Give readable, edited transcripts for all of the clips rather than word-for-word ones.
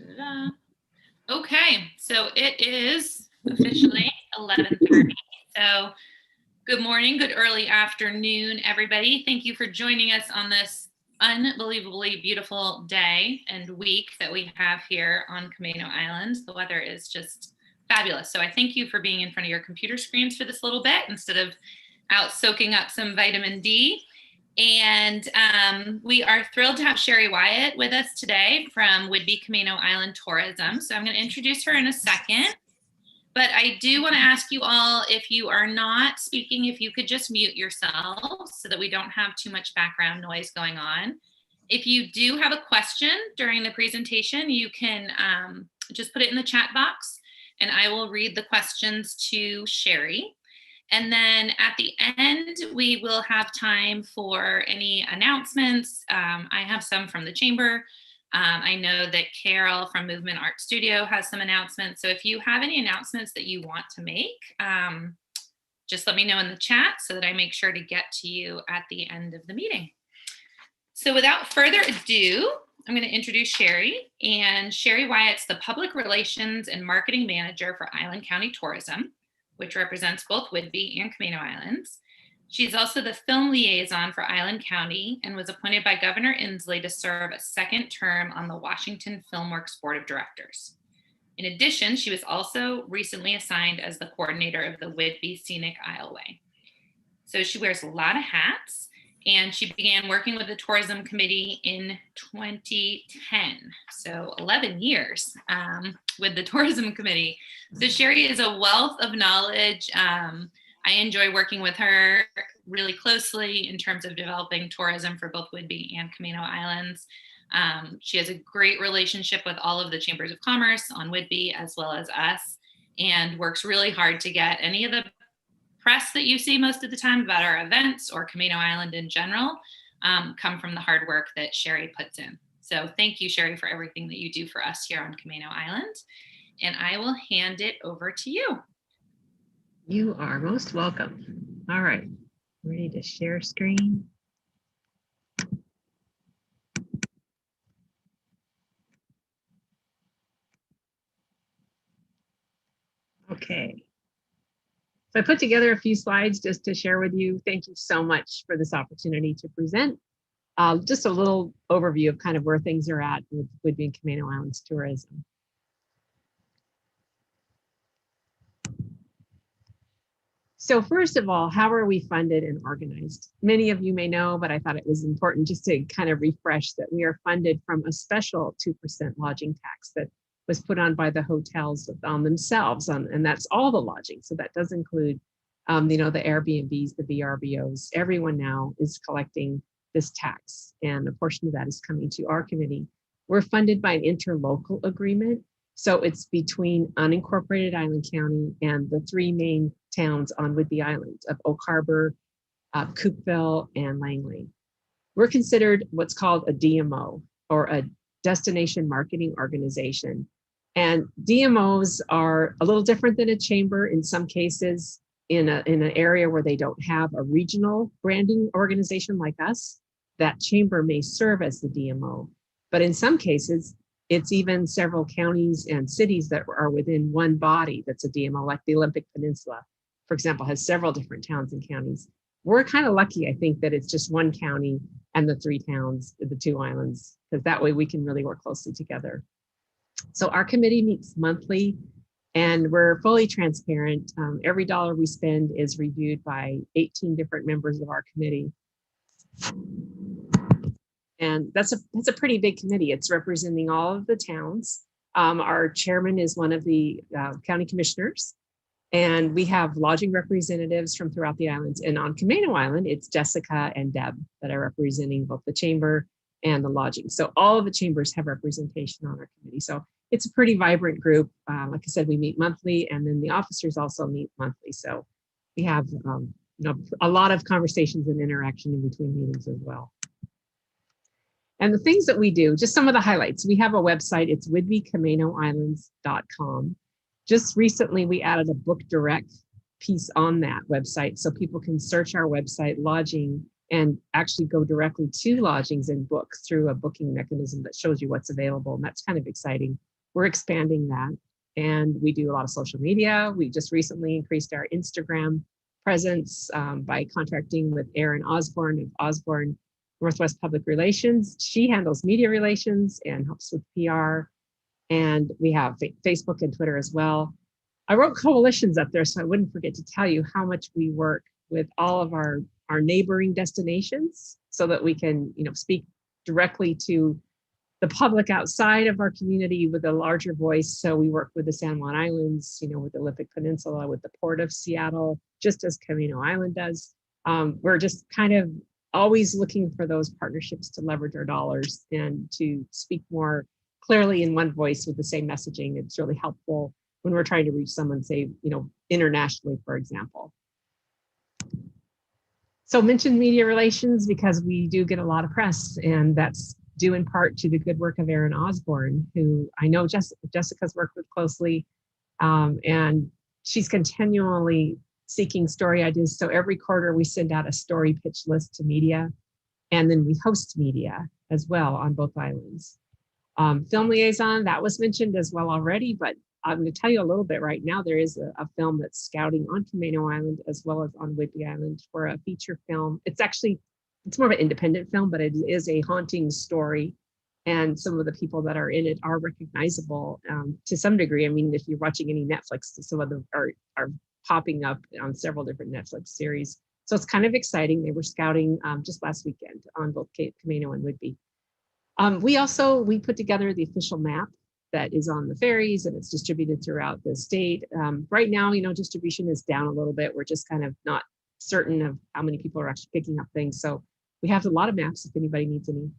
Da-da-da. Okay, so it is officially 11:30. So good morning, good early afternoon, everybody. Thank you for joining us on this unbelievably beautiful day and week that we have here on Camano Island. The weather is just fabulous. So I thank you for being in front of your computer screens for this little bit instead of out soaking up some vitamin D. And we are thrilled to have Sherrye Wyatt with us today from Whidbey Camano Island Tourism. So I'm going to introduce her in a second. But I do want to ask you all, if you are not speaking, if you could just mute yourselves so that we don't have too much background noise going on. If you do have a question during the presentation, you can just put it in the chat box and I will read the questions to Sherrye. And then at the end, we will have time for any announcements. I have some from the chamber. I know that Carol from Movement Art Studio has some announcements. So if you have any announcements that you want to make, just let me know in the chat so that I make sure to get to you at the end of the meeting. So without further ado, I'm going to introduce Sherrye. And Sherrye Wyatt's the Public Relations and Marketing Manager for Island County Tourism, which represents both Whidbey and Camano Islands. She's also the film liaison for Island County and was appointed by Governor Inslee to serve a second term on the Washington Filmworks Board of Directors. In addition, she was also recently assigned as the coordinator of the Whidbey Scenic Isleway. So she wears a lot of hats, and she began working with the Tourism Committee in 2010, so 11 years with the Tourism Committee. So Sherrye is a wealth of knowledge. I enjoy working with her really closely in terms of developing tourism for both Whidbey and Camano Islands. She has a great relationship with all of the chambers of commerce on Whidbey as well as us, and works really hard to get any of the press that you see most of the time about our events or Camano Island in general come from the hard work that Sherrye puts in. So thank you, Sherrye, for everything that you do for us here on Camano Island. And I will hand it over to you. You are most welcome. All right, ready to share screen. Okay. So I put together a few slides just to share with you. Thank you so much for this opportunity to present. Just a little overview of kind of where things are at with Whidbey and Camano Islands tourism. So first of all, how are we funded and organized? Many of you may know, but I thought it was important just to kind of refresh that we are funded from a special 2% lodging tax that was put on by the hotels on themselves, and that's all the lodging. So that does include, the Airbnbs, the VRBOs. Everyone now is collecting this tax, and a portion of that is coming to our committee. We're funded by an interlocal agreement. So it's between unincorporated Island County and the three main towns on Whidbey Island of Oak Harbor, Cookeville, and Langley. We're considered what's called a DMO, or a destination marketing organization. And DMOs are a little different than a chamber in some cases. In an area where they don't have a regional branding organization like us, that chamber may serve as the DMO. But in some cases, it's even several counties and cities that are within one body that's a DMO, like the Olympic Peninsula, for example, has several different towns and counties. We're kind of lucky, I think, that it's just one county and the three towns, the two islands, because that way we can really work closely together. So our committee meets monthly, and we're fully transparent. Every dollar we spend is reviewed by 18 different members of our committee. And that's a pretty big committee. It's representing all of the towns. Our chairman is one of the county commissioners, and we have lodging representatives from throughout the islands. And on Camano Island, it's Jessica and Deb that are representing both the chamber and the lodging. So all of the chambers have representation on our committee. So it's a pretty vibrant group. Like I said, we meet monthly, and then the officers also meet monthly. So we have a lot of conversations and interaction in between meetings as well. And the things that we do, just some of the highlights. We have a website, it's whidbeycamanoislands.com. Just recently, we added a book direct piece on that website so people can search our website lodging and actually go directly to lodgings and book through a booking mechanism that shows you what's available. And that's kind of exciting. we're expanding that. And we do a lot of social media. We just recently increased our Instagram presence by contracting with Erin Osborne of Osborne Northwest Public Relations. She handles media relations and helps with PR. And we have Facebook and Twitter as well. I wrote coalitions up there so I wouldn't forget to tell you how much we work with all of our neighboring destinations so that we can, speak directly to the public outside of our community with a larger voice. So we work with the San Juan Islands, with the Olympic Peninsula, with the Port of Seattle, just as Camano Island does. We're just kind of always looking for those partnerships to leverage our dollars and to speak more clearly in one voice with the same messaging. It's really helpful when we're trying to reach someone, say, internationally, for example. So mention media relations because we do get a lot of press, and that's due in part to the good work of Erin Osborne, who I know Jessica's worked with closely, and she's continually seeking story ideas. So every quarter we send out a story pitch list to media, and then we host media as well on both islands. Film liaison, that was mentioned as well already, but I'm going to tell you a little bit right now. There is a film that's scouting on Camano Island as well as on Whidbey Island for a feature film. It's more of an independent film, but it is a haunting story. And some of the people that are in it are recognizable to some degree. I mean, if you're watching any Netflix, some of them are popping up on several different Netflix series. So it's kind of exciting. They were scouting just last weekend on both Camano and Whidbey. We put together the official map that is on the ferries, and it's distributed throughout the state. Right now, distribution is down a little bit. We're just kind of not certain of how many people are actually picking up things. So we have a lot of maps if anybody needs any.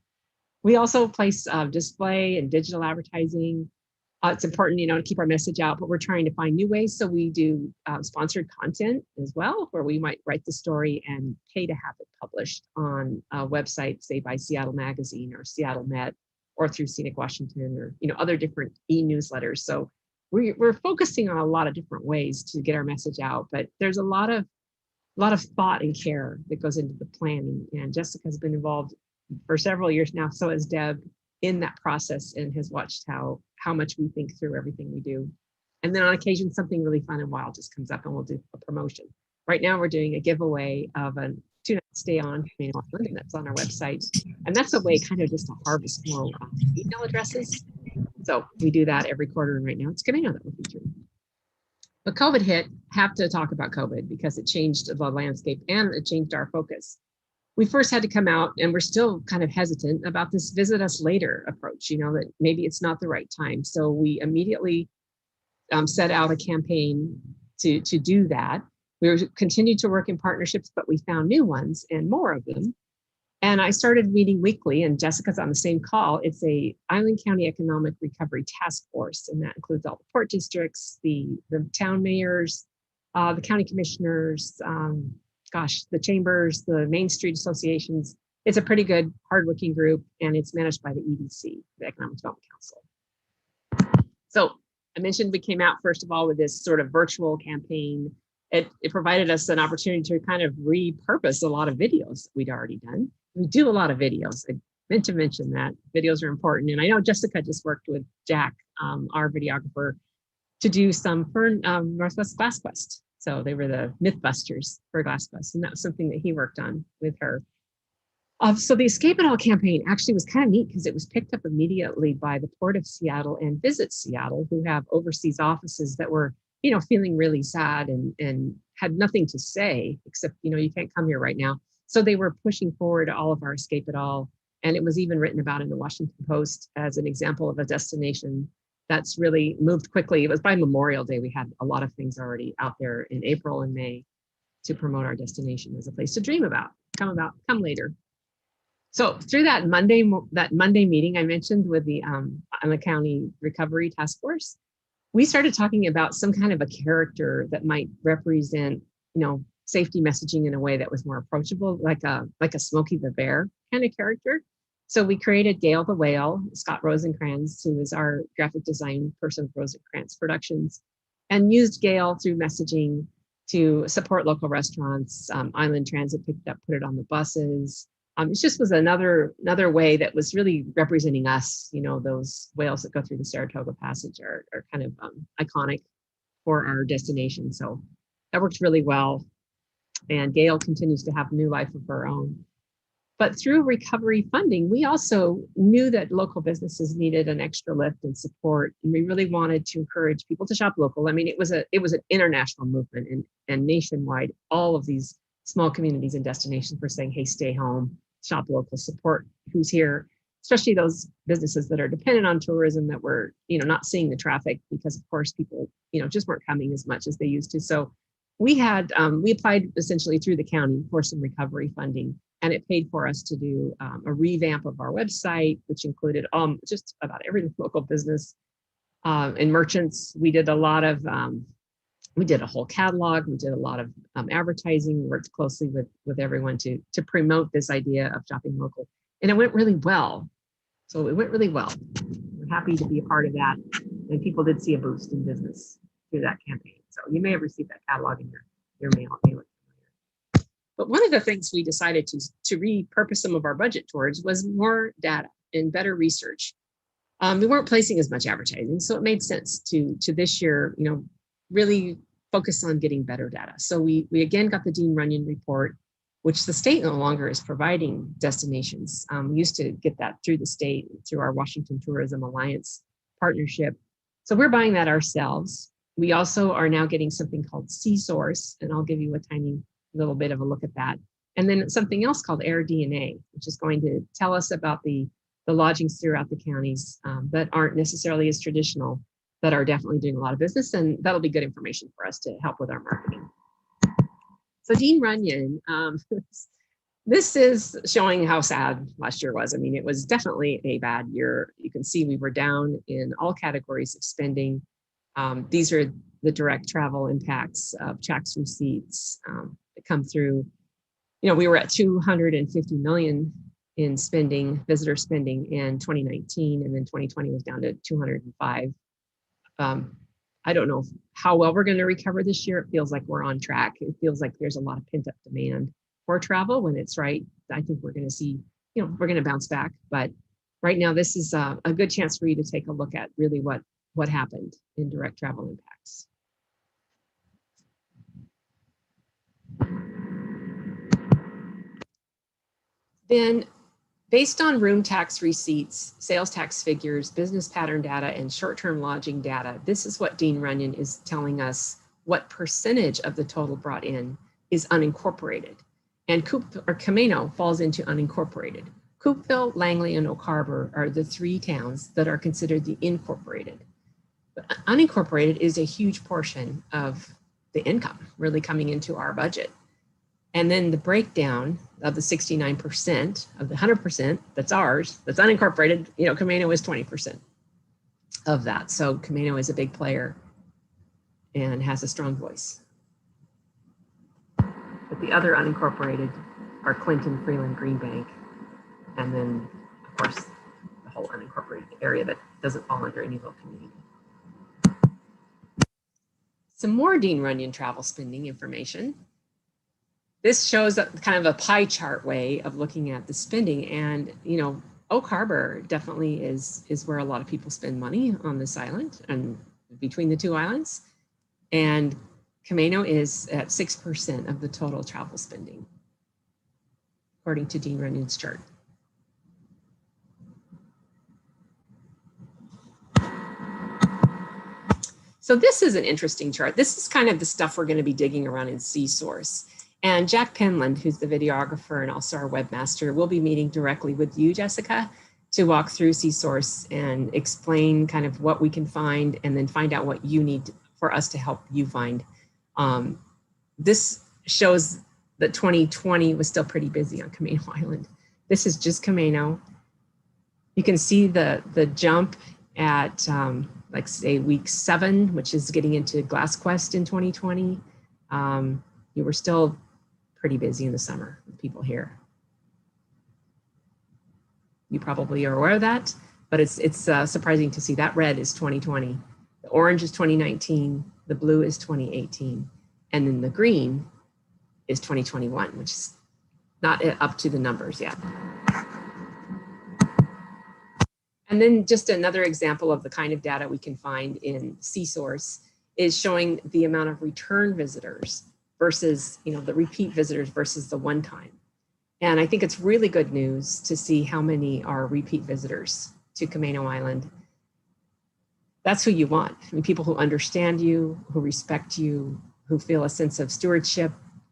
We also place display and digital advertising. It's important, to keep our message out, but we're trying to find new ways. So we do sponsored content as well, where we might write the story and pay to have it published on a website, say by Seattle Magazine or Seattle Met, or through Scenic Washington, or other different e-newsletters. So we're focusing on a lot of different ways to get our message out, but there's a lot of thought and care that goes into the planning. And Jessica's been involved for several years now, so has Deb, in that process, and has watched how much we think through everything we do. And then on occasion, something really fun and wild just comes up and we'll do a promotion. Right now we're doing a giveaway of a 2-night stay on Camano Island, and that's on our website. And that's a way kind of just to harvest more email addresses. So we do that every quarter, and right now it's Camano that we're featuring. But COVID hit, have to talk about COVID because it changed the landscape and it changed our focus. We first had to come out, and we're still kind of hesitant about this visit us later approach, that maybe it's not the right time. So we immediately set out a campaign to do that. We continued to work in partnerships, but we found new ones and more of them. And I started meeting weekly, and Jessica's on the same call. It's a Island County Economic Recovery Task Force, and that includes all the port districts, the town mayors, the county commissioners, the chambers, the Main Street associations. It's a pretty good, hardworking group, and it's managed by the EDC, the Economic Development Council. So I mentioned we came out, first of all, with this sort of virtual campaign. It provided us an opportunity to kind of repurpose a lot of videos that we'd already done. We do a lot of videos. I meant to mention that videos are important. And I know Jessica just worked with Jack, our videographer, to do some for Northwest Glass Quest. So they were the Mythbusters for Glass Quest, and that was something that he worked on with her. So the Escape It All campaign actually was kind of neat because it was picked up immediately by the Port of Seattle and Visit Seattle, who have overseas offices that were, feeling really sad and had nothing to say except, you can't come here right now. So they were pushing forward all of our Escape It All. And it was even written about in the Washington Post as an example of a destination that's really moved quickly. It was by Memorial Day. We had a lot of things already out there in April and May to promote our destination as a place to dream about, come later. So through that Monday meeting I mentioned with the Island County Recovery Task Force, we started talking about some kind of a character that might represent, safety messaging in a way that was more approachable, like a Smokey the Bear kind of character. So we created Gail the Whale, Scott Rosenkrantz, who is our graphic design person for Rosenkrantz Productions, and used Gail through messaging to support local restaurants. Island Transit picked up, put it on the buses. It just was another way that was really representing us. You know, those whales that go through the Saratoga Passage are kind of iconic for our destination. So that worked really well. And Gail continues to have new life of her own. But through recovery funding, we also knew that local businesses needed an extra lift and support. And we really wanted to encourage people to shop local. I mean, it was an international movement, and nationwide, all of these small communities and destinations were saying, hey, stay home, shop local, support who's here, especially those businesses that are dependent on tourism that were, you know, not seeing the traffic because, of course, people, you know, just weren't coming as much as they used to. So we applied essentially through the county for some recovery funding, and it paid for us to do a revamp of our website, which included just about every local business and merchants. We did a lot of, we did a whole catalog. We did a lot of advertising. We worked closely with everyone to promote this idea of shopping local, and it went really well. So it went really well. We're happy to be a part of that, and people did see a boost in business through that campaign. So you may have received that catalog in your mail. But one of the things we decided to repurpose some of our budget towards was more data and better research. We weren't placing as much advertising, so it made sense to this year, you know, really focus on getting better data. So we again got the Dean Runyon report, which the state no longer is providing destinations. We used to get that through the state, through our Washington Tourism Alliance partnership. So we're buying that ourselves. We also are now getting something called C-Source, and I'll give you a tiny little bit of a look at that. And then something else called Air DNA, which is going to tell us about the lodgings throughout the counties that aren't necessarily as traditional, that are definitely doing a lot of business, and that'll be good information for us to help with our marketing. So Dean Runyon, this is showing how sad last year was. I mean, it was definitely a bad year. You can see we were down in all categories of spending. These are the direct travel impacts of checks, receipts that come through. You know, we were at 250 million in spending, visitor spending in 2019, and then 2020 was down to 205. I don't know how well we're going to recover this year. It feels like we're on track. It feels like there's a lot of pent up demand for travel when it's right. I think we're going to see, you know, we're going to bounce back. But right now, this is a good chance for you to take a look at really what happened in direct travel impacts. Then, based on room tax receipts, sales tax figures, business pattern data, and short-term lodging data, this is what Dean Runyon is telling us what percentage of the total brought in is unincorporated. And Camano falls into unincorporated. Coupeville, Langley, and Oak Harbor are the three towns that are considered the incorporated. But unincorporated is a huge portion of the income really coming into our budget. And then the breakdown of the 69% of the 100% that's ours, that's unincorporated, you know, Camano is 20% of that. So Camano is a big player and has a strong voice. But the other unincorporated are Clinton, Freeland, Green Bank, and then, of course, the whole unincorporated area that doesn't fall under any little community. Some more Dean Runyon travel spending information. This shows kind of a pie chart way of looking at the spending, and you know, Oak Harbor definitely is where a lot of people spend money on this island and between the two islands, and Camano is at 6% of the total travel spending, according to Dean Runyon's chart. So this is an interesting chart. This is kind of the stuff we're going to be digging around in C-Source. And Jack Penland, who's the videographer and also our webmaster, will be meeting directly with you, Jessica, to walk through C-Source and explain kind of what we can find and then find out what you need for us to help you find. This shows that 2020 was still pretty busy on Camano Island. This is just Camano. You can see the jump at like say week 7, which is getting into Glass Quest in 2020. You were still pretty busy in the summer with people here. You probably are aware of that, but it's surprising to see that red is 2020, the orange is 2019, the blue is 2018, and then the green is 2021, which is not up to the numbers yet. And then just another example of the kind of data we can find in CSource is showing the amount of return visitors versus, the repeat visitors versus the one time. And I think it's really good news to see how many are repeat visitors to Camano Island. That's who you want. I mean, people who understand you, who respect you, who feel a sense of stewardship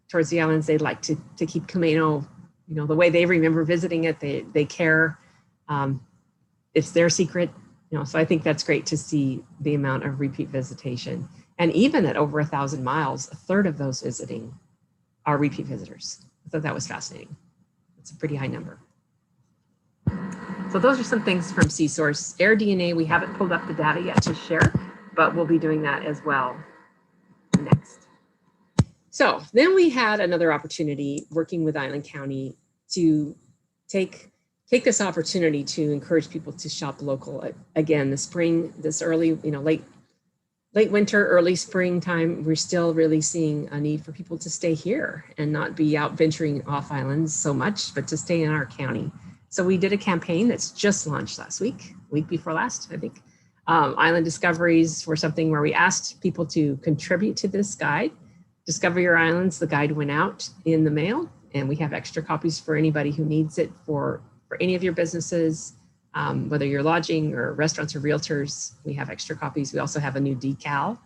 towards the islands. They'd like to keep Camano, the way they remember visiting it. They care. It's their secret, so I think that's great to see the amount of repeat visitation. And even at over 1,000 miles, a third of those visiting are repeat visitors. I thought that was fascinating. It's a pretty high number. So those are some things from CSource. AirDNA, we haven't pulled up the data yet to share, but we'll be doing that as well next. So then we had another opportunity working with Island County to take this opportunity to encourage people to shop local. Again, the spring, this early, late winter, early springtime, we're still really seeing a need for people to stay here and not be out venturing off islands so much, but to stay in our county. So we did a campaign that's just launched last week before last, I think. Island Discoveries were something where we asked people to contribute to this guide. Discover Your Islands, the guide went out in the mail, and we have extra copies for anybody who needs it for any of your businesses, whether you're lodging or restaurants or realtors. We have extra copies. We also have a new decal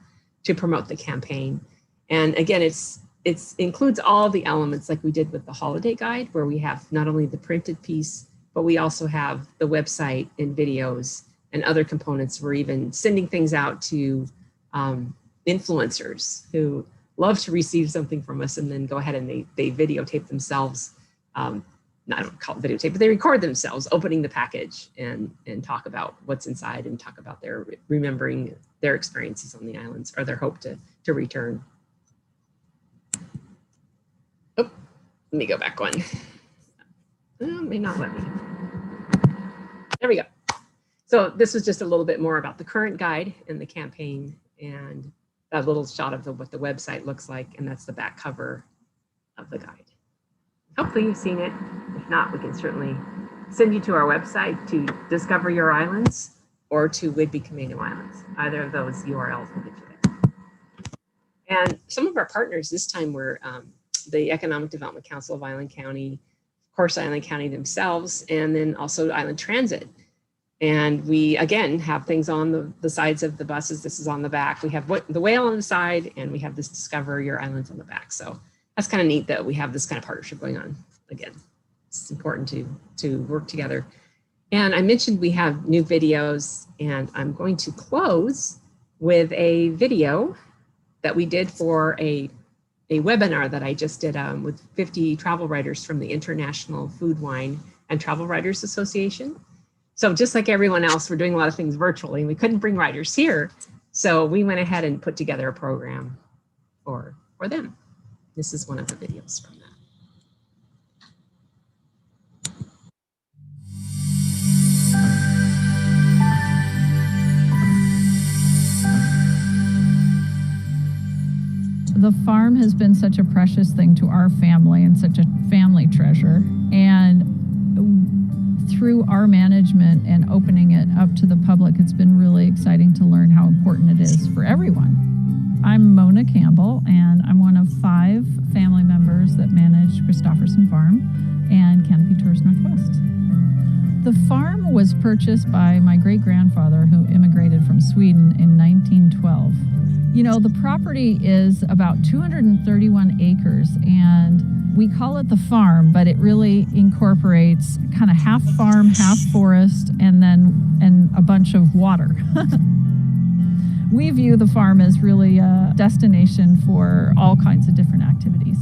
to promote the campaign. And again, it includes all the elements like we did with the holiday guide, where we have not only the printed piece, but we also have the website and videos and other components. We're even sending things out to influencers who love to receive something from us and then go ahead and they videotape themselves. I don't call it videotape, but they record themselves opening the package and talk about what's inside and talk about their remembering their experiences on the islands or their hope to return. Oh, let me go back one. May not let me. There we go. So this was just a little bit more about the current guide and the campaign and a little shot of what the website looks like. And that's the back cover of the guide. Hopefully you've seen it. If not, we can certainly send you to our website to Discover Your Islands or to Whidbey Camano Islands. Either of those URLs will get you there. And some of our partners this time were the Economic Development Council of Island County, of course, Island County themselves, and then also Island Transit. And we, again, have things on the sides of the buses. This is on the back. We have the whale on the side, and we have this Discover Your Islands on the back. So that's kind of neat that we have this kind of partnership going on. Again, it's important to work together. And I mentioned we have new videos, and I'm going to close with a video that we did for a webinar that I just did with 50 travel writers from the International Food, Wine, and Travel Writers Association. So just like everyone else, we're doing a lot of things virtually, and we couldn't bring writers here. So we went ahead and put together a program for them. This is one of the videos from that. The farm has been such a precious thing to our family and such a family treasure. And through our management and opening it up to the public, it's been really exciting to learn how important it is for everyone. I'm Mona Campbell, and I'm one of 5 family members that manage Christofferson Farm and Canopy Tours Northwest. The farm was purchased by my great-grandfather, who immigrated from Sweden in 1912. You know, the property is about 231 acres, and we call it the farm, but it really incorporates kind of half farm, half forest, and a bunch of water. We view the farm as really a destination for all kinds of different activities.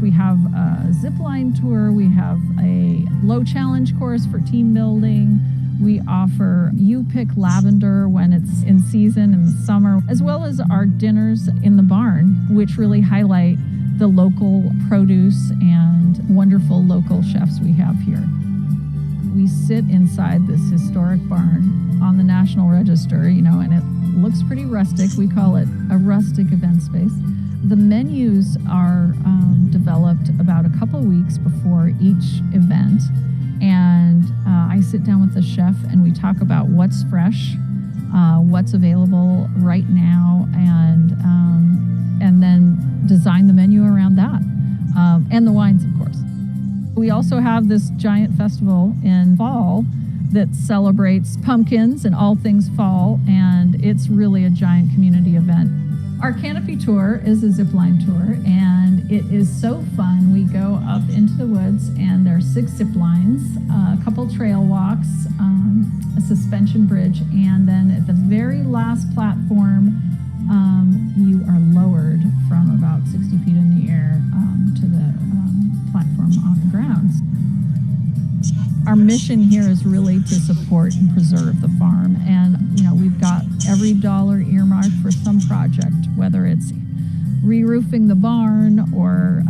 We have a zip line tour, we have a low challenge course for team building. We offer You Pick Lavender when it's in season in the summer, as well as our dinners in the barn, which really highlight the local produce and wonderful local chefs we have here. We sit inside this historic barn on the National Register, and it looks pretty rustic. We call it a rustic event space. The menus are developed about a couple weeks before each event, and I sit down with the chef and we talk about what's fresh, what's available right now, and then design the menu around that, and the wines, of course. We also have this giant festival in fall that celebrates pumpkins and all things fall, and it's really a giant community event. Our canopy tour is a zip line tour, and it is so fun. We go up into the woods, and there are 6 zip lines, a couple trail walks, a suspension bridge, and then at the very last platform, you are lowered from about 60 feet in the air to the platform on the grounds. Our mission here is really to support and preserve the farm, and we've got every dollar earmarked for some project, whether it's re-roofing the barn or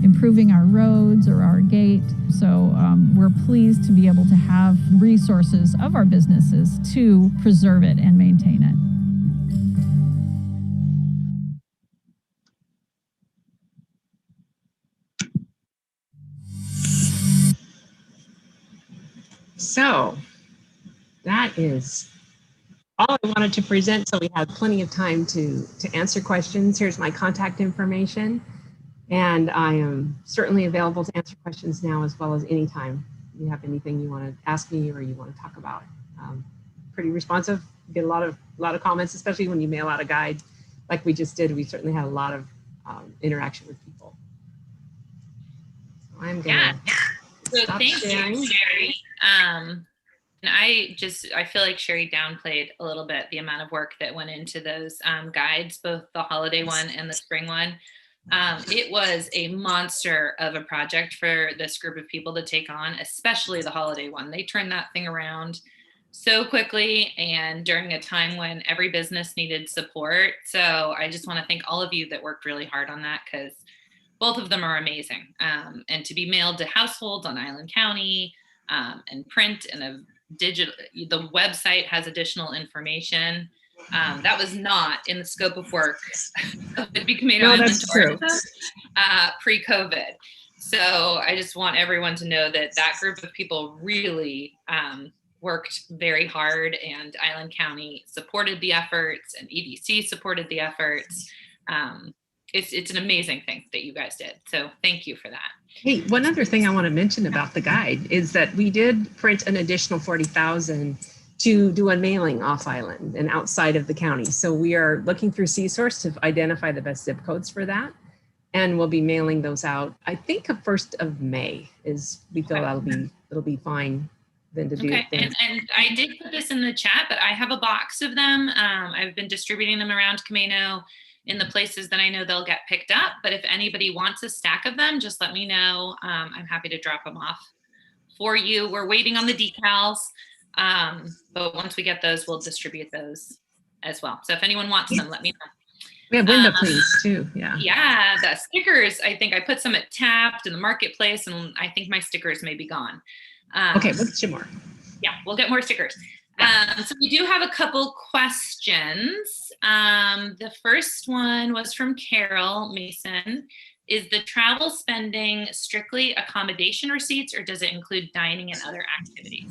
improving our roads or our gate. So we're pleased to be able to have resources of our businesses to preserve it and maintain it. So that is all I wanted to present. So we have plenty of time to answer questions. Here's my contact information. And I am certainly available to answer questions now as well as anytime you have anything you want to ask me or you want to talk about. Pretty responsive. Get a lot of comments, especially when you mail out a guide like we just did. We certainly had a lot of interaction with people. So I'm gonna So stop thank sharing. you, Sherrye. And I feel like Sherrye downplayed a little bit the amount of work that went into those guides, both the holiday one and the spring one. It was a monster of a project for this group of people to take on, especially the holiday one. They turned that thing around so quickly and during a time when every business needed support. So I just want to thank all of you that worked really hard on that, because both of them are amazing. And to be mailed to households on Island County and print and a digital, the website has additional information. That was not in the scope of work of Whidbey Camano Island Tourism pre-COVID. So I just want everyone to know that that group of people really worked very hard, and Island County supported the efforts and EDC supported the efforts. It's an amazing thing that you guys did. So thank you for that. Hey, one other thing I want to mention about the guide is that we did print an additional 40,000 to do a mailing off island and outside of the county. So we are looking through CSource to identify the best zip codes for that. And we'll be mailing those out. I think the 1st of May is, we feel it'll be fine then to do it. And I did put this in the chat, but I have a box of them. I've been distributing them around Camano in the places that I know they'll get picked up. But if anybody wants a stack of them, just let me know. I'm happy to drop them off for you. We're waiting on the decals. But once we get those, we'll distribute those as well. So if anyone wants them, let me know. We have window cleans too. Yeah, the stickers. I think I put some at Tapped in the marketplace, and I think my stickers may be gone. Okay, we'll get you more. Yeah, we'll get more stickers. So we do have a couple questions. The first one was from Carol Mason. Is the travel spending strictly accommodation receipts, or does it include dining and other activities?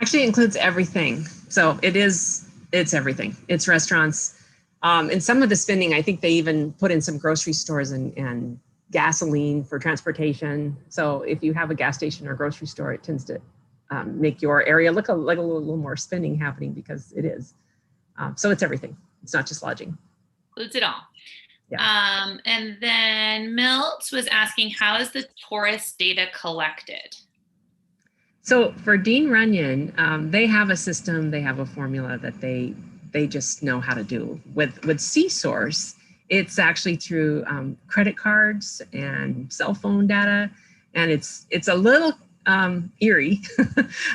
Actually, it includes everything. So it's everything. It's restaurants. And some of the spending, I think they even put in some grocery stores and gasoline for transportation. So if you have a gas station or grocery store, it tends to make your area look like a little more spending happening, because it is. So it's everything. It's not just lodging. Includes it all. Yeah. And then Milt was asking, how is the tourist data collected? So for Dean Runyon, they have a system, they have a formula that they just know how to do. With CSource, it's actually through credit cards and cell phone data. And it's a little eerie,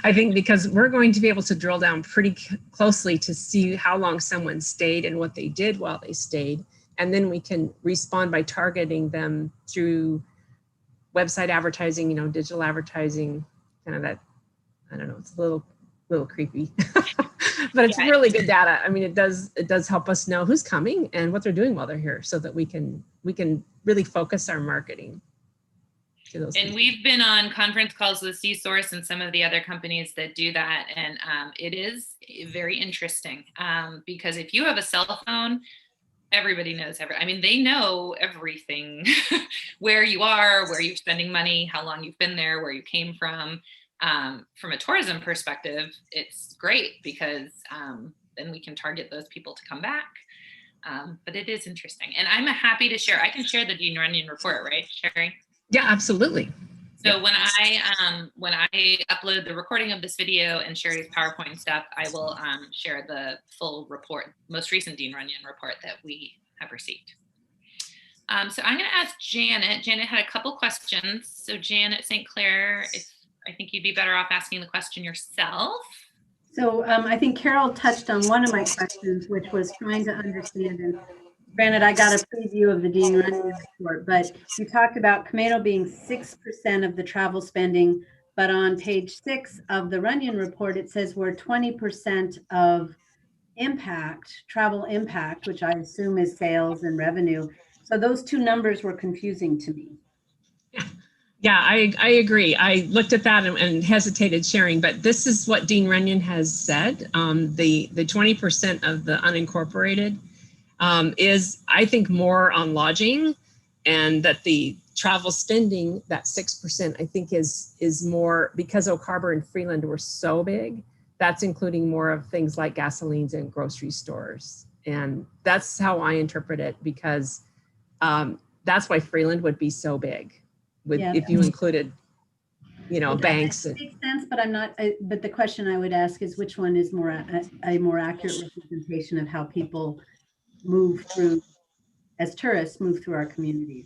I think, because we're going to be able to drill down pretty closely to see how long someone stayed and what they did while they stayed. And then we can respond by targeting them through website advertising, digital advertising, kind of that, I don't know, it's a little little creepy, but it's really good data. I mean, it does help us know who's coming and what they're doing while they're here, so that we can really focus our marketing to those And things. we've been on conference calls with C-Source and some of the other companies that do that, and it is very interesting because if you have a cell phone, everybody knows I mean, they know everything, where you are, where you're spending money, how long you've been there, where you came from. From a tourism perspective, it's great because then we can target those people to come back. But it is interesting, and I'm happy to share. I can share the Dean Runyon report, right, Sherrye? Yeah, absolutely. So when I upload the recording of this video and Sherry's PowerPoint stuff, I will share the full report, most recent Dean Runyon report that we have received. So I'm going to ask Janet. Janet had a couple questions. So Janet St. Clair, I think you'd be better off asking the question yourself. So I think Carol touched on one of my questions, which was trying to understand, and granted, I got a preview of the Dean Runyon report, but you talked about Camano being 6% of the travel spending, but on page 6 of the Runyon report, it says we're 20% of impact, travel impact, which I assume is sales and revenue. So those two numbers were confusing to me. Yeah, I agree. I looked at that and hesitated sharing, but this is what Dean Runyon has said. The 20% of the unincorporated is, I think, more on lodging, and that the travel spending, that 6%, I think is more because Oak Harbor and Freeland were so big. That's including more of things like gasolines and grocery stores. And that's how I interpret it, because that's why Freeland would be so big. If you included, banks. That makes sense, but I'm not. But the question I would ask is, which one is a more accurate representation of how people move through, as tourists, move through our communities?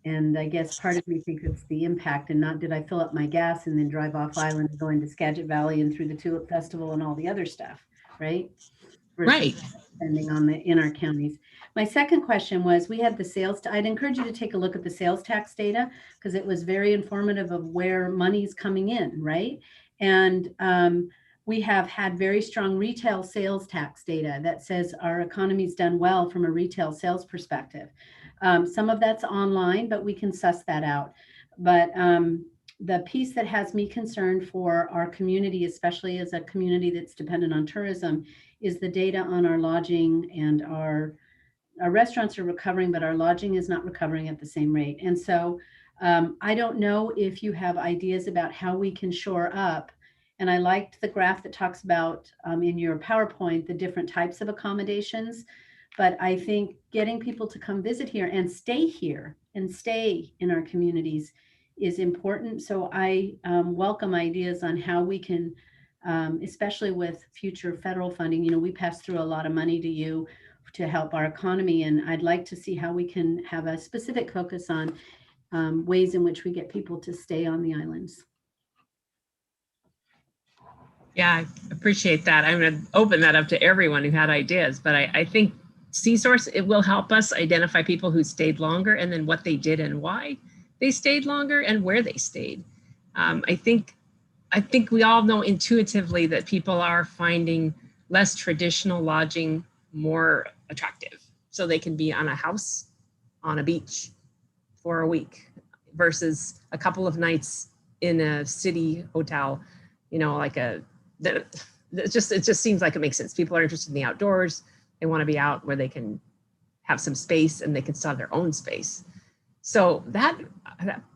And I guess part of me thinks it's the impact, and not did I fill up my gas and then drive off island and go into Skagit Valley and through the Tulip Festival and all the other stuff, right? Right. Spending in our counties. My second question was, we had the sales. I'd encourage you to take a look at the sales tax data, because it was very informative of where money's coming in, right? And we have had very strong retail sales tax data that says our economy's done well from a retail sales perspective. Some of that's online, but we can suss that out. But the piece that has me concerned for our community, especially as a community that's dependent on tourism, is the data on our lodging. And our restaurants are recovering, but our lodging is not recovering at the same rate. And so I don't know if you have ideas about how we can shore up. And I liked the graph that talks about in your PowerPoint, the different types of accommodations. But I think getting people to come visit here and stay in our communities is important. So I welcome ideas on how we can, especially with future federal funding, we pass through a lot of money to you to help our economy. And I'd like to see how we can have a specific focus on ways in which we get people to stay on the islands. Yeah, I appreciate that. I'm going to open that up to everyone who had ideas, but I think C-Source, it will help us identify people who stayed longer, and then what they did and why they stayed longer and where they stayed. I think we all know intuitively that people are finding less traditional lodging more attractive, so they can be on a house on a beach for a week versus a couple of nights in a city hotel. It just seems like it makes sense. People are interested in the outdoors. They want to be out where they can have some space and they can still have their own space. So that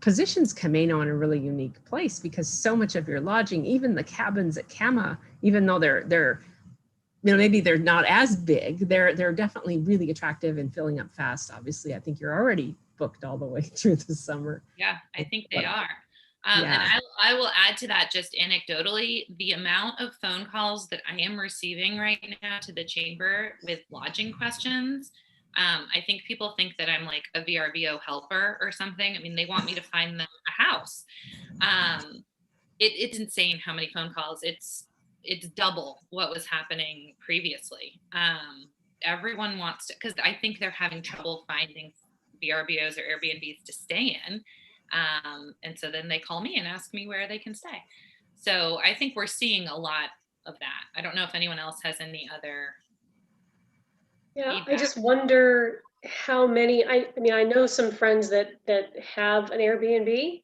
positions Camano in a really unique place, because so much of your lodging, even the cabins at Cama, even though they're maybe they're not as big, they're definitely really attractive and filling up fast. Obviously, I think you're already booked all the way through the summer. Yeah, I think they are. And I will add to that, just anecdotally, the amount of phone calls that I am receiving right now to the chamber with lodging questions. I think people think that I'm like a VRBO helper or something. I mean, they want me to find them a house. It's insane how many phone calls. It's double what was happening previously. Everyone wants to, because I think they're having trouble finding VRBOs or Airbnbs to stay in. And so then they call me and ask me where they can stay. So I think we're seeing a lot of that. I don't know if anyone else has any other. Yeah, feedback. I just wonder how many, I mean, I know some friends that have an Airbnb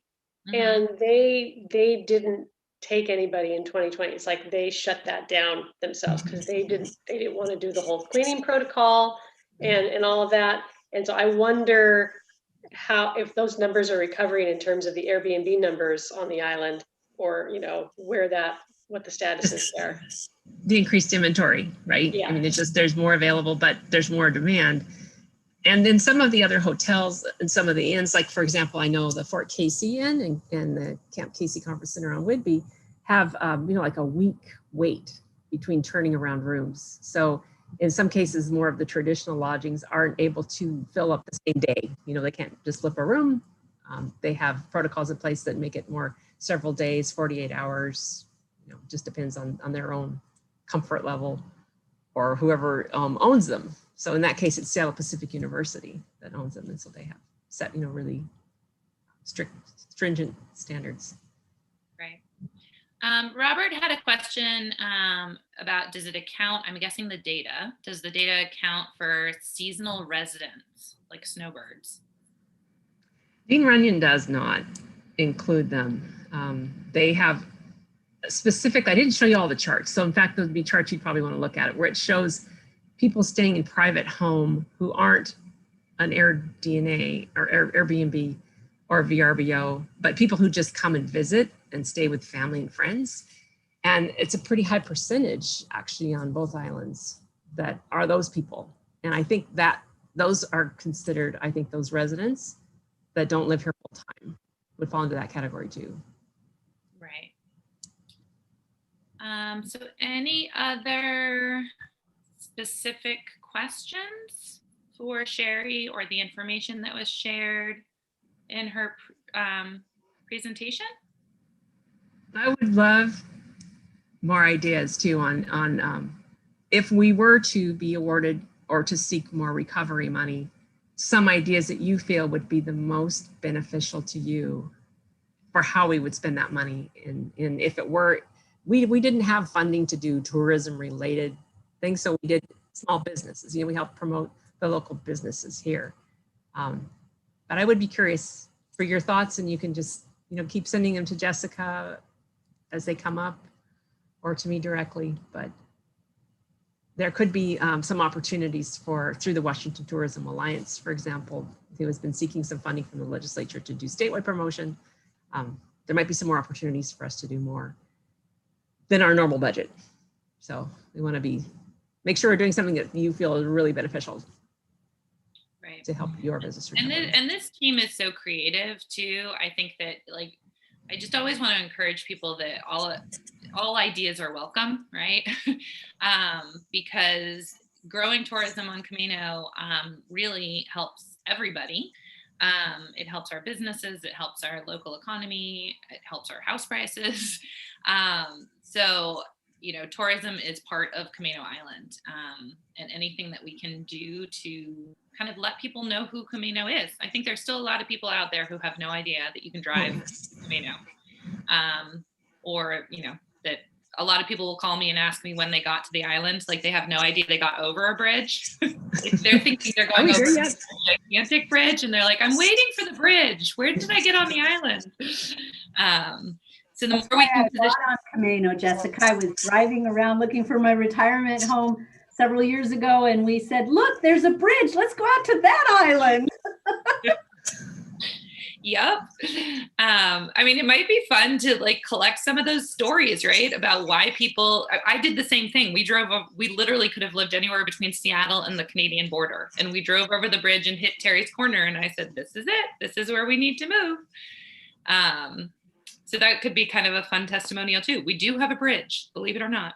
and they didn't take anybody in 2020. It's like they shut that down themselves because they didn't want to do the whole cleaning protocol and all of that. And so I wonder if those numbers are recovering in terms of the Airbnb numbers on the island, or, you know, what the status is there. The increased inventory, right? Yeah. I mean, it's just, there's more available, but there's more demand. And then some of the other hotels and some of the inns, like for example, I know the Fort Casey Inn and the Camp Casey Conference Center on Whidbey have, you know, like a week wait between turning around rooms. So in some cases, more of the traditional lodgings aren't able to fill up the same day. You know, they can't just flip a room. They have protocols in place that make it more several days, 48 hours, you know, just depends on their own comfort level or whoever owns them. So in that case, it's Seattle Pacific University that owns them. And so they have set, you know, really stringent standards. Right. Robert had a question about, does it account, I'm guessing the data, does the data account for seasonal residents like snowbirds? Dean Runyon does not include them. They have specific, I didn't show you all the charts. So in fact, those would be charts you'd probably want to look at, where it shows people staying in private home who aren't an AirDNA or Airbnb or VRBO, but people who just come and visit and stay with family and friends. And it's a pretty high percentage actually on both islands that are those people. And I think that those are considered, I think those residents that don't live here full time would fall into that category too. Right. So any other specific questions for Sherrye or the information that was shared in her presentation? I would love more ideas too on if we were to be awarded or to seek more recovery money, some ideas that you feel would be the most beneficial to you for how we would spend that money. And if it were, we didn't have funding to do tourism related things, so we did small businesses. You know, we helped promote the local businesses here. But I would be curious for your thoughts, and you can just, you know, keep sending them to Jessica as they come up or to me directly. But there could be some opportunities through the Washington Tourism Alliance, for example, who has been seeking some funding from the legislature to do statewide promotion. There might be some more opportunities for us to do more than our normal budget. So we want to make sure we're doing something that you feel is really beneficial, right, to help your business. And this team is so creative too. I think that, like, I just always want to encourage people that all ideas are welcome, right? Because growing tourism on Camano really helps everybody. It helps our businesses, it helps our local economy, it helps our house prices. So, you know, tourism is part of Camano Island, and anything that we can do to kind of let people know who Camano is. I think there's still a lot of people out there who have no idea that you can drive Camano, or, you know, that a lot of people will call me and ask me when they got to the island. Like, they have no idea they got over a bridge. They're thinking they're going over a gigantic bridge, and they're like, I'm waiting for the bridge. Where did I get on the island? So the more we can position on Camano, Jessica, I was driving around looking for my retirement home several years ago, and we said, look, there's a bridge. Let's go out to that island. Yep. I mean, it might be fun to like collect some of those stories, right? About why people, I did the same thing. We literally could have lived anywhere between Seattle and the Canadian border. And we drove over the bridge and hit Terry's Corner. And I said, this is it. This is where we need to move. So that could be kind of a fun testimonial too. We do have a bridge, believe it or not.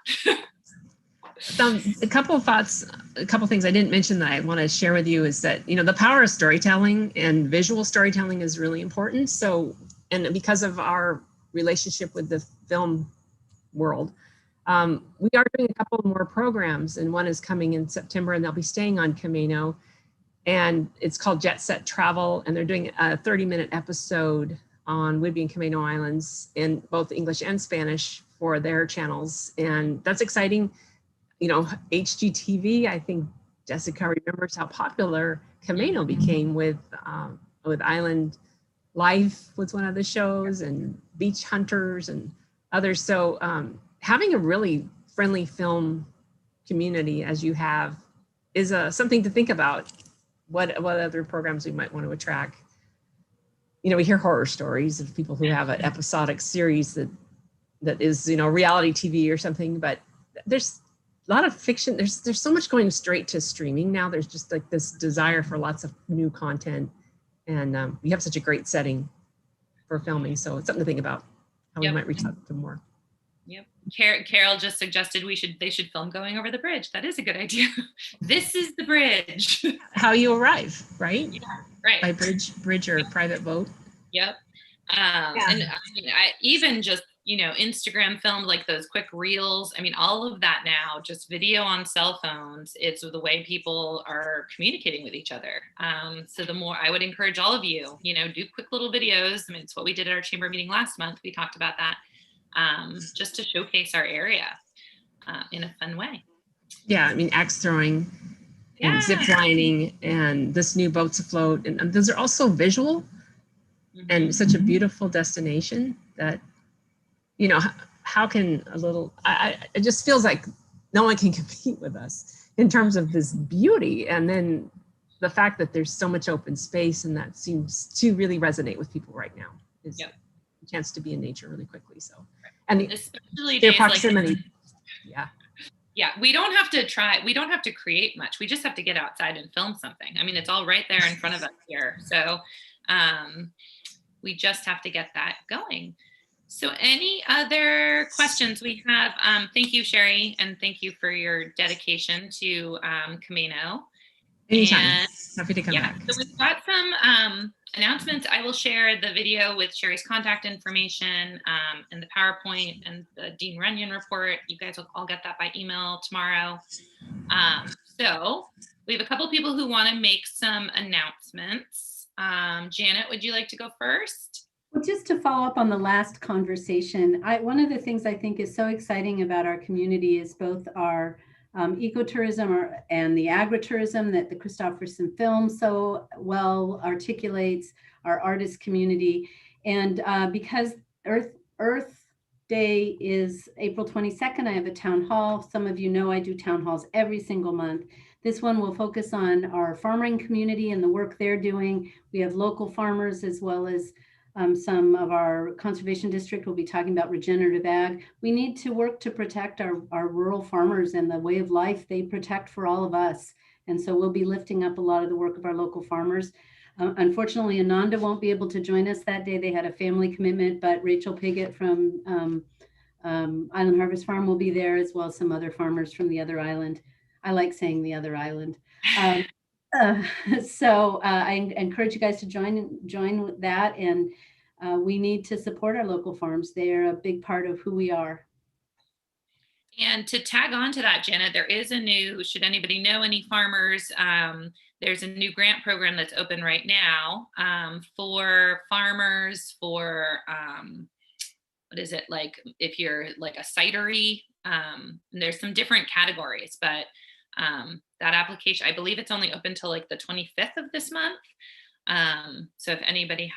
A couple of thoughts, a couple of things I didn't mention that I want to share with you is that, you know, the power of storytelling and visual storytelling is really important. So, and because of our relationship with the film world, we are doing a couple more programs, and one is coming in September, and they'll be staying on Camano, and it's called Jet Set Travel, and they're doing a 30-minute episode on Whidbey and Camano Islands in both English and Spanish for their channels. And that's exciting. You know, HGTV, I think Jessica remembers how popular Camano became with Island Life was one of the shows, and Beach Hunters and others. So having a really friendly film community as you have is something to think about. What other programs we might want to attract. You know, we hear horror stories of people who have an episodic series that is, you know, reality TV or something, but there's a lot of fiction. There's so much going straight to streaming now. There's just like this desire for lots of new content, and we have such a great setting for filming. So it's something to think about how we might reach out to more. Yep. Carol just suggested they should film going over the bridge. That is a good idea. This is the bridge. How you arrive, right? Yeah, right. By bridge or private boat. Yep. And I mean, I even just, you know, Instagram filmed like those quick reels. I mean, all of that now, just video on cell phones. It's the way people are communicating with each other. So the more I would encourage all of you, you know, do quick little videos. I mean, it's what we did at our chamber meeting last month. We talked about that. Just to showcase our area in a fun way. Yeah, I mean, axe throwing and zip lining and this new boats afloat. And those are also visual and such a beautiful destination that, you know, how can it just feels like no one can compete with us in terms of this beauty. And then the fact that there's so much open space, and that seems to really resonate with people right now is a chance to be in nature really quickly. So, and especially their days proximity. Like, yeah, we don't have to create much. We just have to get outside and film something. I mean, it's all right there in front of us here. So we just have to get that going. So any other questions we have? Thank you, Sherrye, and thank you for your dedication to Camano. Anytime. And, happy to come back. So we've got some announcements. I will share the video with Sherry's contact information and the PowerPoint and the Dean Runyon report. You guys will all get that by email tomorrow. So we have a couple people who want to make some announcements. Janet, would you like to go first? Well, just to follow up on the last conversation, one of the things I think is so exciting about our community is both our ecotourism and the agritourism that the Christopherson film so well articulates, our artist community. And because Earth Day is April 22nd, I have a town hall. Some of you know I do town halls every single month. This one will focus on our farming community and the work they're doing. We have local farmers as well as some of our conservation district will be talking about regenerative ag. We need to work to protect our rural farmers and the way of life they protect for all of us. And so we'll be lifting up a lot of the work of our local farmers. Unfortunately, Ananda won't be able to join us that day. They had a family commitment, but Rachel Piggott from Island Harvest Farm will be there, as well as some other farmers from the other island. I like saying the other island. So I encourage you guys to join with that, and we need to support our local farms. They're a big part of who we are. And to tag on to that, Janet, there is should anybody know any farmers, there's a new grant program that's open right now for farmers for, what is it, like if you're like a cidery, and there's some different categories, but that application, I believe it's only open till like the 25th of this month. So if anybody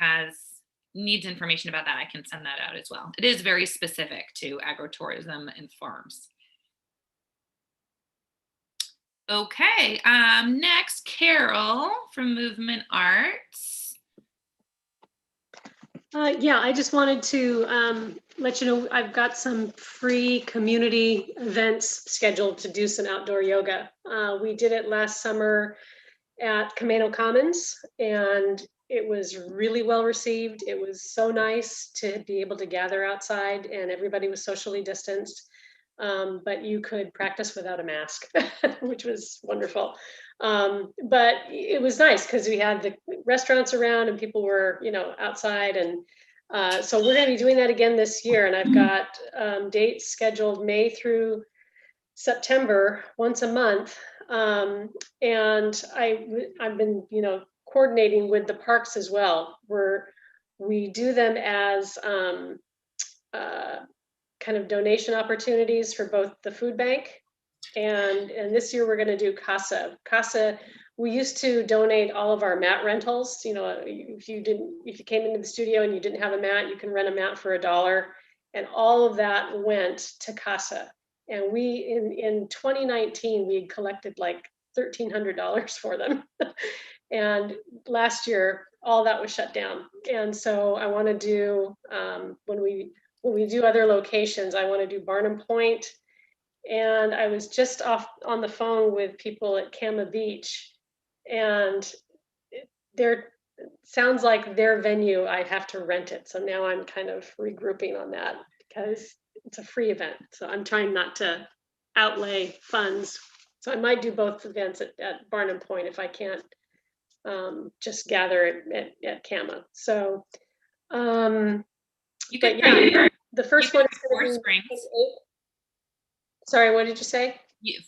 needs information about that, I can send that out as well. It is very specific to agritourism and farms. Okay, next, Carol from Movement Arts. Yeah, I just wanted to let you know I've got some free community events scheduled to do some outdoor yoga. We did it last summer at Camano Commons, and it was really well received. It was so nice to be able to gather outside, and everybody was socially distanced, but you could practice without a mask, which was wonderful. But it was nice because we had the restaurants around and people were, outside. And so we're going to be doing that again this year. And I've got dates scheduled May through September, once a month. And I've been, coordinating with the parks as well. We're we do them as kind of donation opportunities for both the food bank and this year we're going to do Casa. Casa, we used to donate all of our mat rentals. You know, if you came into the studio and you didn't have a mat, you can rent a mat for $1. And all of that went to Casa. And we, in 2019, we had collected like $1,300 for them. And last year, all that was shut down. And so I want to do, when we do other locations, I want to do Barnum Point. And I was just off on the phone with people at Kama Beach, and sounds like their venue, I have to rent it. So now I'm kind of regrouping on that because it's a free event. So I'm trying not to outlay funds. So I might do both events at Barnum Point if I can't just gather at Kama. So, You could the first one is Four Springs. Sorry, what did you say?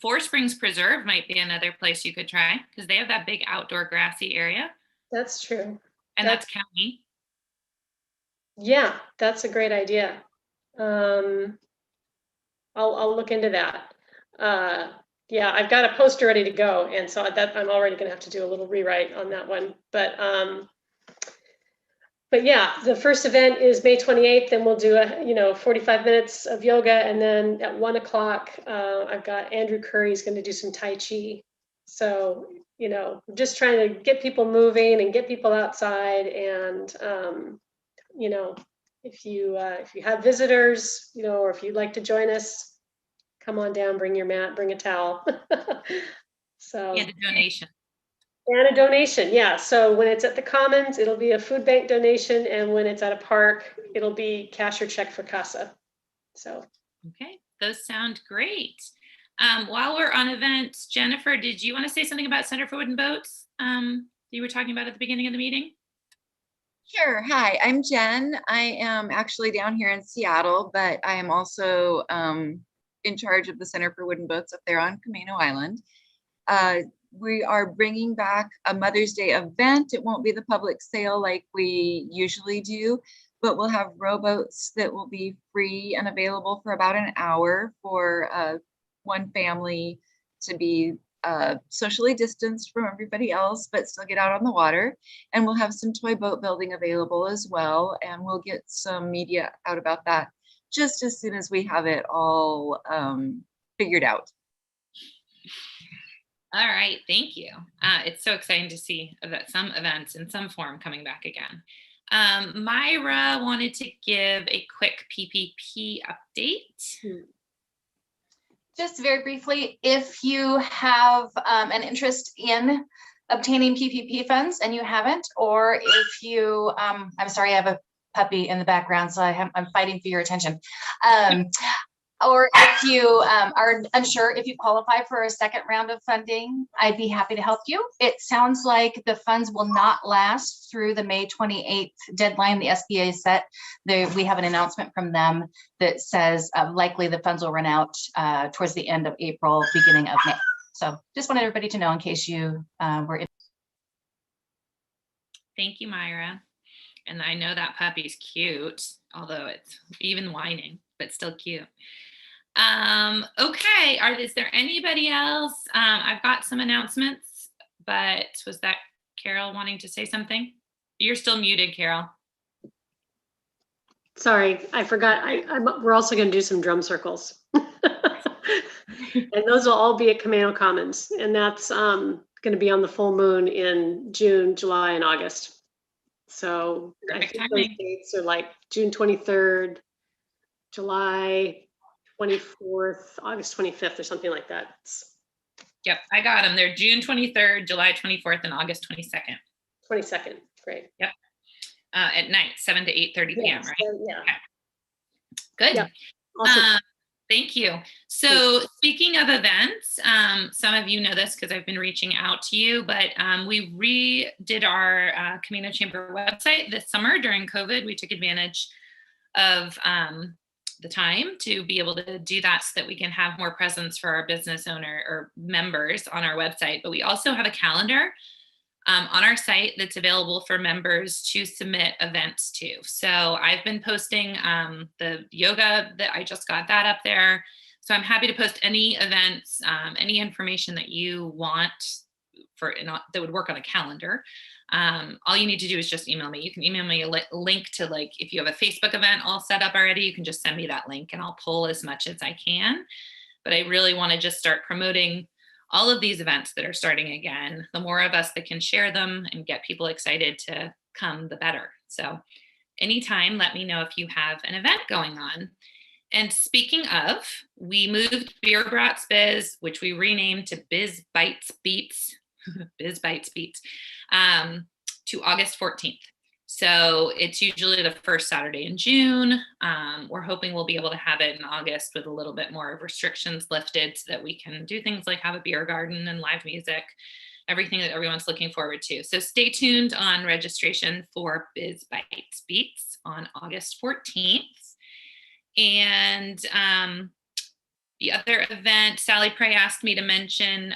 Four Springs Preserve might be another place you could try because they have that big outdoor grassy area. That's true. And that's county. Yeah, that's a great idea. I'll look into that. Yeah, I've got a poster ready to go, and so that I'm already going to have to do a little rewrite on that one. But yeah, the first event is May 28th, and we'll do 45 minutes of yoga, and then at 1 o'clock, I've got Andrew Curry's going to do some Tai Chi. So, just trying to get people moving and get people outside, and if you have visitors, or if you'd like to join us, come on down, bring your mat, bring a towel. So And a donation. And a donation, yeah. So when it's at the Commons, it'll be a food bank donation, and when it's at a park, it'll be cash or check for Casa. So okay, those sound great. While we're on events, Jennifer, did you want to say something about Center for Wooden Boats? You were talking about at the beginning of the meeting. Sure. Hi, I'm Jen. I am actually down here in Seattle, but I am also in charge of the Center for Wooden Boats up there on Camano Island. We are bringing back a Mother's Day event. It won't be the public sale like we usually do, but we'll have rowboats that will be free and available for about an hour for one family to be socially distanced from everybody else, but still get out on the water. And we'll have some toy boat building available as well. And we'll get some media out about that just as soon as we have it all figured out. All right, thank you. It's so exciting to see that some events in some form coming back again. Myra wanted to give a quick PPP update. Just very briefly, if you have an interest in obtaining PPP funds and you haven't, or if you, I'm sorry, I have a puppy in the background, so I'm fighting for your attention. Or if you are unsure if you qualify for a second round of funding, I'd be happy to help you. It sounds like the funds will not last through the May 28th deadline the SBA set. We have an announcement from them that says likely the funds will run out towards the end of April, beginning of May. So just wanted everybody to know in case you were in. Thank you, Myra. And I know that puppy's cute, although it's even whining, but still cute. Okay, is there anybody else? I've got some announcements, but was that Carol wanting to say something? You're still muted, Carol. sorry, I forgot. We're also going to do some drum circles. And those will all be at Camano Commons. And that's going to be on the full moon in June, July, and August. So I think those dates are like June 23rd, July 24th, August 25th, or something like that. Yep, I got them. They're June 23rd, July 24th, and August 22nd. 22nd, great. Yep. At night, 7 to 8:30 p.m., right? Yeah. Okay. Good. Yep. Awesome. Thank you. So speaking of events, some of you know this because I've been reaching out to you, but we redid our Camano Chamber website this summer during COVID. We took advantage of the time to be able to do that so that we can have more presence for our business owner or members on our website. But we also have a calendar on our site that's available for members to submit events to. So I've been posting the yoga that I just got that up there. So I'm happy to post any events, any information that you want that would work on a calendar. All you need to do is just email me. You can email me a link to, like, if you have a Facebook event all set up already, you can just send me that link and I'll pull as much as I can. But I really want to just start promoting all of these events that are starting again. The more of us that can share them and get people excited to come, the better. So anytime, let me know if you have an event going on. And speaking of, we moved Beer Brats Biz, which we renamed to Biz Bites Beats, Biz Bites Beats, to August 14th. So it's usually the first Saturday in June. We're hoping we'll be able to have it in August with a little bit more restrictions lifted so that we can do things like have a beer garden and live music, everything that everyone's looking forward to. So stay tuned on registration for Biz Bites Beats on August 14th. And the other event, Sally Prey asked me to mention,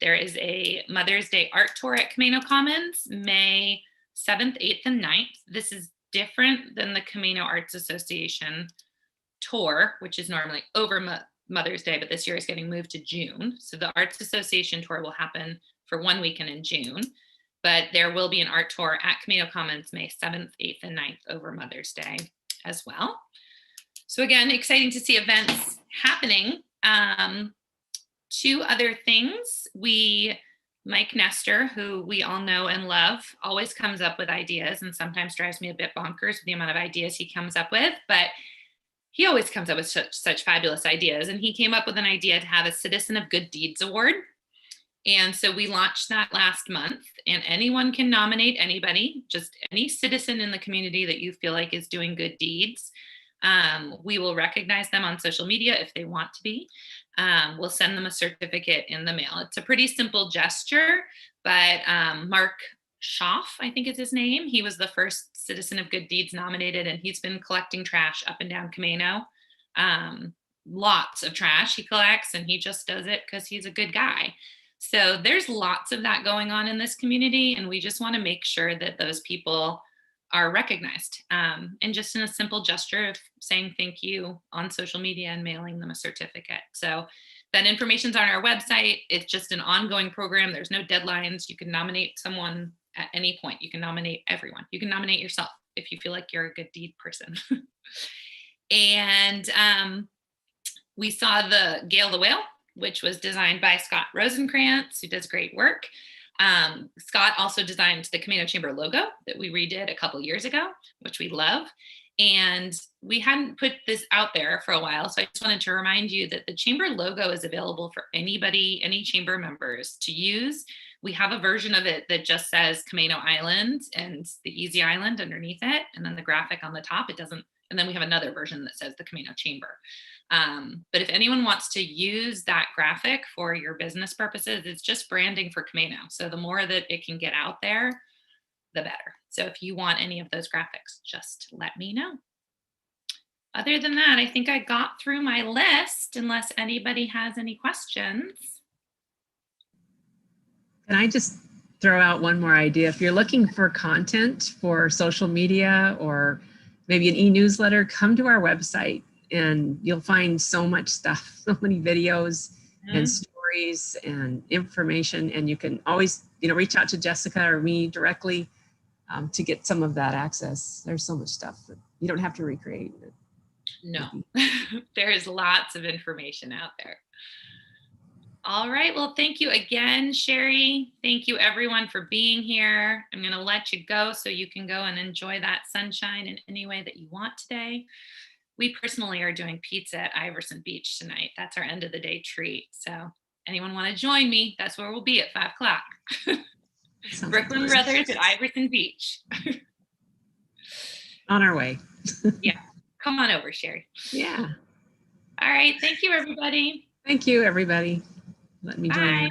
there is a Mother's Day art tour at Camano Commons, May 7th, 8th, and 9th. This is different than the Camano Arts Association tour, which is normally over Mother's Day, but this year is getting moved to June. So the Arts Association tour will happen for one weekend in June, but there will be an art tour at Camano Commons, May 7th, 8th, and 9th over Mother's Day as well. So again, exciting to see events happening. Two other things. Mike Nestor, who we all know and love, always comes up with ideas and sometimes drives me a bit bonkers with the amount of ideas he comes up with, but he always comes up with such fabulous ideas. And he came up with an idea to have a Citizen of Good Deeds Award. And so we launched that last month, and anyone can nominate anybody, just any citizen in the community that you feel like is doing good deeds. We will recognize them on social media if they want to be. We'll send them a certificate in the mail. It's a pretty simple gesture, but Mark Schaff, I think is his name. He was the first Citizen of Good Deeds nominated, and he's been collecting trash up and down Camano. Lots of trash he collects, and he just does it because he's a good guy. So there's lots of that going on in this community, and we just want to make sure that those people are recognized, and just in a simple gesture of saying thank you on social media and mailing them a certificate. So that information's on our website. It's just an ongoing program. There's no deadlines. You can nominate someone at any point. You can nominate everyone. You can nominate yourself if you feel like you're a good deed person. And we saw the Gale the Whale, which was designed by Scott Rosenkrantz, who does great work. Scott also designed the Camano Chamber logo that we redid a couple years ago, which we love. And we hadn't put this out there for a while. So I just wanted to remind you that the chamber logo is available for anybody, any chamber members to use. We have a version of it that just says Camano Island and the Easy Island underneath it. And then the graphic on the top, it doesn't. And then we have another version that says the Camano Chamber. But if anyone wants to use that graphic for your business purposes, it's just branding for Camano. So the more that it can get out there, the better. So if you want any of those graphics, just let me know. Other than that, I think I got through my list unless anybody has any questions. Can I just throw out one more idea? If you're looking for content for social media or maybe an e-newsletter, come to our website and you'll find so much stuff, so many videos and stories and information. And you can always, reach out to Jessica or me directly to get some of that access. There's so much stuff that you don't have to recreate it. No, there is lots of information out there. All right. Well, thank you again, Sherrye. Thank you everyone for being here. I'm going to let you go so you can go and enjoy that sunshine in any way that you want today. We personally are doing pizza at Iverson Beach tonight. That's our end of the day treat. So anyone want to join me? That's where we'll be at 5 o'clock. Brooklyn Brothers at Iverson Beach. On our way. Yeah. Come on over, Sherrye. Yeah. All right. Thank you, everybody. Thank you, everybody. Let me join you.